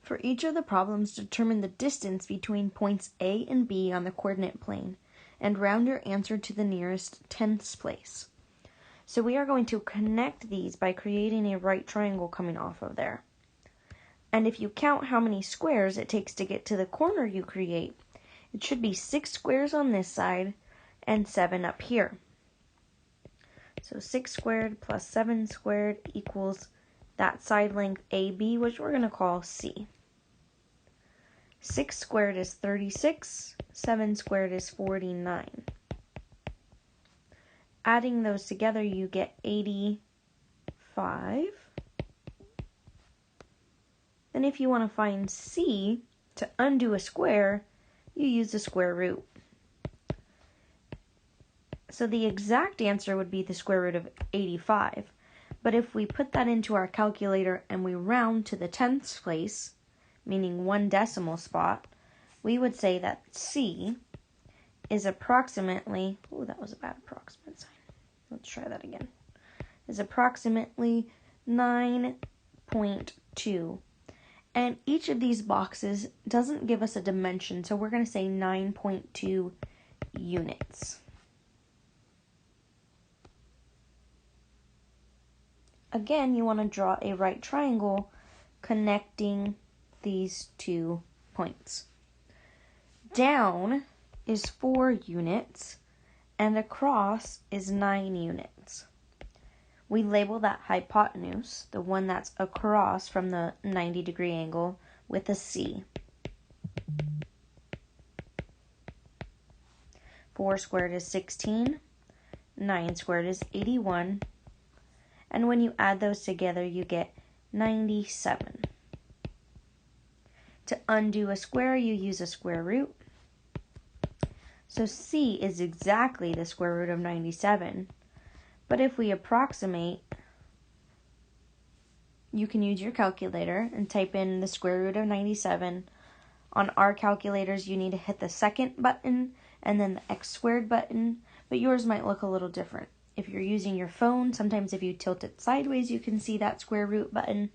For each of the problems, determine the distance between points A and B on the coordinate plane, and round your answer to the nearest tenths place. So we are going to connect these by creating a right triangle coming off of there. And if you count how many squares it takes to get to the corner you create, it should be 6 squares on this side and 7 up here. So 6 squared plus 7 squared equals that side length AB, which we're going to call C. 6 squared is 36, 7 squared is 49. Adding those together, you get 85. Then if you want to find C, to undo a square, you use the square root. So the exact answer would be the square root of 85. But if we put that into our calculator and we round to the tenths place, meaning 1 decimal spot, we would say that C is approximately, oh, that was a bad approximate sign. Let's try that again. Is approximately 9.2. And each of these boxes doesn't give us a dimension, so we're going to say 9.2 units. Again, you want to draw a right triangle connecting these 2 points. Down is 4 units, and across is 9 units. We label that hypotenuse, the one that's across from the 90-degree angle, with a C. 4 squared is 16, 9 squared is 81, and when you add those together, you get 97. To undo a square, you use a square root. So C is exactly the square root of 97. But if we approximate, you can use your calculator and type in the square root of 97. On our calculators, you need to hit the second button and then the x squared button, but yours might look a little different. If you're using your phone, sometimes if you tilt it sideways, you can see that square root button,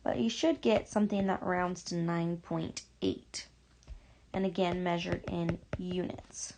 but you should get something that rounds to 9.8. And again, measured in units.